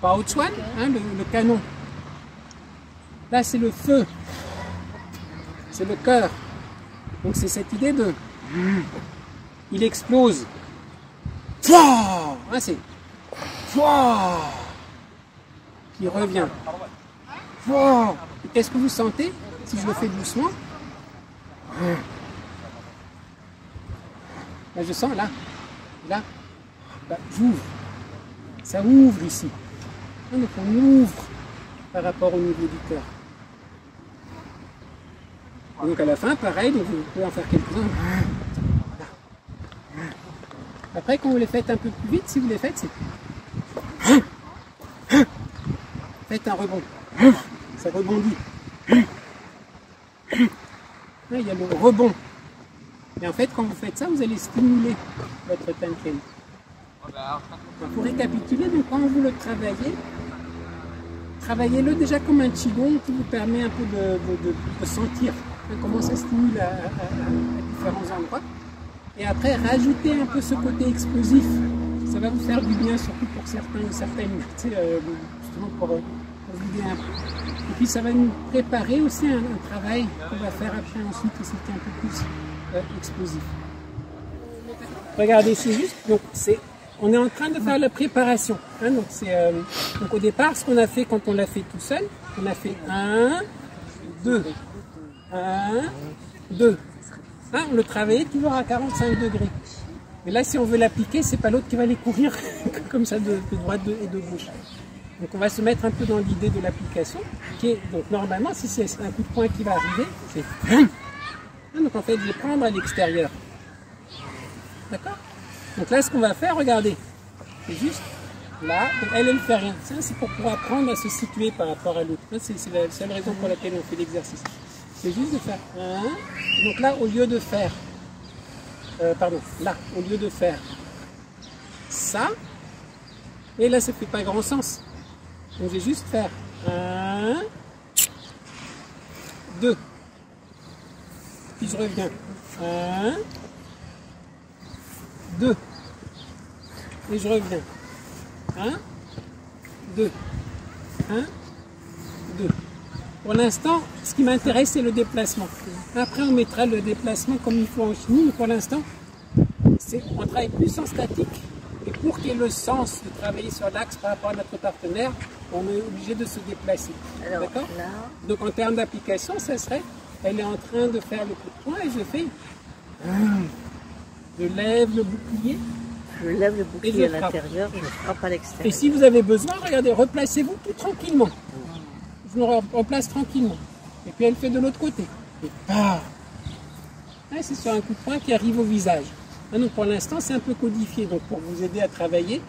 Pouchwan, hein, le canon. Là, c'est le feu. C'est le cœur. Donc, c'est cette idée de... Il explose. Hein, c'est... Qui revient. Qu'est-ce que vous sentez si je le fais doucement? Là, je sens là. Là, j'ouvre. Ça ouvre ici. Donc on ouvre par rapport au niveau du cœur. Et donc à la fin, pareil, donc vous pouvez en faire quelques-uns. Après, quand vous les faites un peu plus vite, si vous les faites, c'est... Faites un rebond. Ça rebondit. Là, il y a le rebond. Et en fait, quand vous faites ça, vous allez stimuler votre Tenken. Pour récapituler, donc quand vous le travaillez, travaillez-le déjà comme un qigong qui vous permet un peu de sentir comment ça stimule à différents endroits. Et après, rajoutez un peu ce côté explosif. Ça va vous faire du bien, surtout pour certains ou certaines, justement pour vider un peu. Et puis ça va nous préparer aussi un travail qu'on va faire après ensuite, qui est un peu plus explosif. Regardez, c'est juste, donc on est en train de faire la préparation. Hein, donc au départ, ce qu'on a fait quand on l'a fait tout seul, on a fait 1, 2, 1, 2. Hein, on le travaillait toujours à 45 degrés. Mais là, si on veut l'appliquer, c'est pas l'autre qui va aller courir comme ça de droite et de gauche. Donc on va se mettre un peu dans l'idée de l'application, qui est, donc normalement, si c'est un coup de poing qui va arriver, c'est... Donc en fait, je vais prendre à l'extérieur. D'accord? Donc là, ce qu'on va faire, regardez, c'est juste là, donc elle ne fait rien. Ça, c'est pour pouvoir apprendre à se situer par rapport à l'autre. C'est la seule raison pour laquelle on fait l'exercice. C'est juste de faire 1. Donc là, au lieu de faire, là, au lieu de faire ça, et là, ça ne fait pas grand sens. Donc je vais juste faire 1, 2. Puis je reviens. 1, 2. Et je reviens. 1, 2. 1, 2. Pour l'instant, ce qui m'intéresse, c'est le déplacement. Après, on mettra le déplacement comme il faut en chimie, mais pour l'instant, on travaille plus en statique. Et pour qu'il y ait le sens de travailler sur l'axe par rapport à notre partenaire, on est obligé de se déplacer. D'accord? Donc en termes d'application, ça serait, elle est en train de faire le coup de poing et je fais... Je lève le bouclier. Je lève le bouclier à l'intérieur, je frappe à l'extérieur. Et si vous avez besoin, regardez, replacez-vous tout tranquillement. Je me replace tranquillement. Et puis elle fait de l'autre côté. Et c'est sur un coup de poing qui arrive au visage. Donc pour l'instant, c'est un peu codifié. Donc pour vous aider à travailler,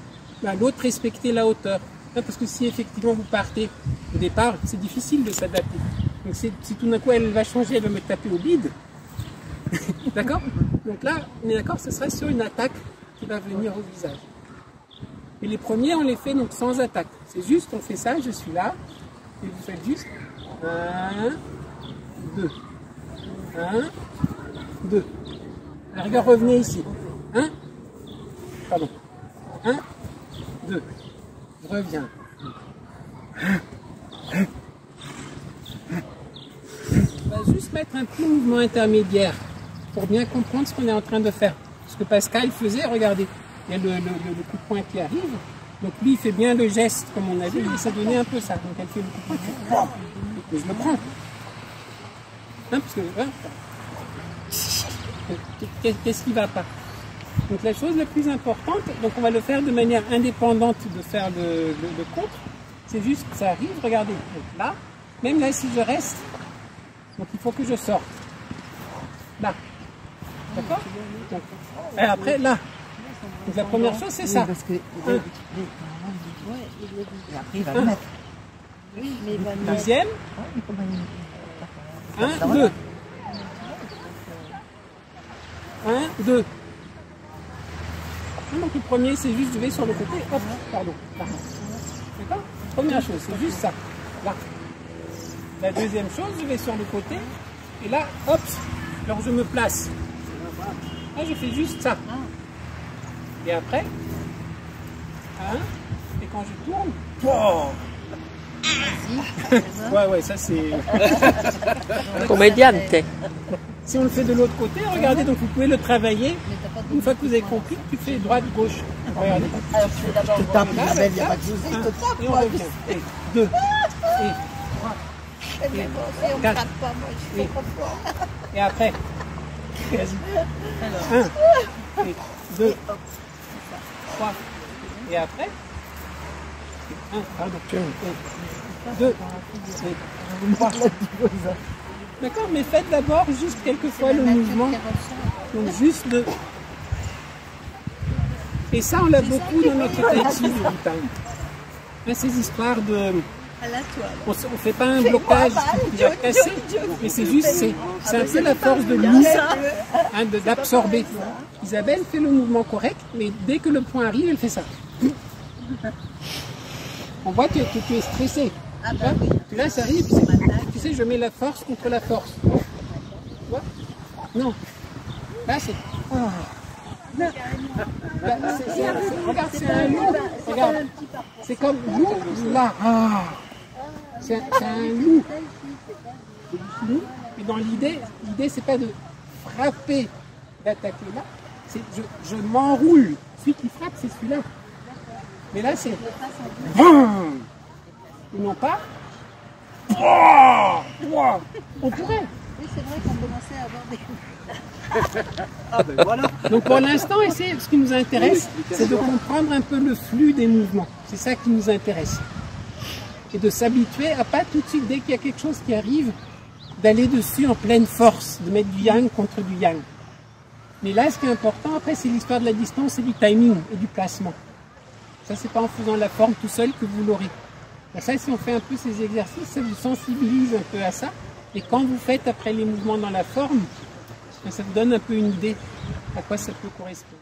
l'autre, respectez la hauteur. Parce que si effectivement vous partez au départ, c'est difficile de s'adapter. Donc si tout d'un coup elle va changer, elle va me taper au bide. D'accord? Donc là, on est d'accord, ce serait sur une attaque qui va venir au visage. Et les premiers, on les fait donc sans attaque. C'est juste, on fait ça, je suis là, et vous faites juste 1, 2. 1, 2. À la rigueur, revenez ici. 1, 2. Je reviens. On va juste mettre un petit mouvement intermédiaire pour bien comprendre ce qu'on est en train de faire. Ce que Pascal faisait, regardez, il y a le coup de poing qui arrive, donc lui il fait bien le geste comme on a vu, et ça donnait un peu ça. Donc elle fait le coup de poing, et je le prends. Hein, parce que, qu'est-ce qui ne va pas? Donc la chose la plus importante, donc on va le faire de manière indépendante de faire le contre, c'est juste que ça arrive, regardez, donc là, même là si je reste, donc il faut que je sorte. Là. D'accord? Et après, là. Donc la première chose, c'est ça. Parce que après, il va le mettre. Deuxième. 1, 2. 1, 2. Donc le premier, c'est juste, je vais sur le côté. Hop, pardon. Là. D'accord? Première chose, c'est juste ça. Là. La deuxième chose, je vais sur le côté. Et là, hop, alors je me place. Là, je fais juste ça. Et après, 1. Et quand je tourne, ouais, ça c'est... Commediante. Si on le fait de l'autre côté, regardez, donc vous pouvez le travailler. Une fois que vous avez compris, tu fais droite-gauche. Regardez. Alors tu fais d'abord tape, Isabelle, il n'y a pas de souci, je te tape. Et on revient. Et 2. Et 3. Et bon, si on ne tape pas, moi je fais pas fort. Et après. Vas-y. 1. Et 2. 3. Et après. 1. Pardon. 2. Et 3. D'accord, mais faites d'abord juste quelquefois le mouvement. Donc juste de... Et ça, on l'a beaucoup dans notre taïchi du time. Ces histoires de... On ne fait pas un blocage qui va casser, mais c'est juste, c'est un peu la force de l'eau, hein, d'absorber. Isabelle fait le mouvement correct, mais dès que le point arrive, elle fait ça. On voit que tu es stressé. Là, ça arrive, tu sais, je mets la force contre la force. Tu vois? Non. Là, c'est... Regarde, c'est un loup. Regarde. C'est comme loup, là. C'est un loup. Et dans l'idée, c'est pas de frapper, d'attaquer là. C'est je m'enroule. Celui qui frappe, c'est celui-là. Mais là, c'est... Et non pas... On pourrait. Oui, c'est vrai qu'on commençait à avoir des... Ah ben voilà. Donc pour l'instant, ce qui nous intéresse, c'est de comprendre un peu le flux des mouvements. C'est ça qui nous intéresse. Et de s'habituer à pas tout de suite, dès qu'il y a quelque chose qui arrive, d'aller dessus en pleine force, de mettre du yang contre du yang. Mais là, ce qui est important, après, c'est l'histoire de la distance et du timing et du placement. Ça, c'est pas en faisant la forme tout seul que vous l'aurez. Ça, si on fait un peu ces exercices, ça vous sensibilise un peu à ça. Et quand vous faites après les mouvements dans la forme, ça vous donne un peu une idée à quoi ça peut correspondre.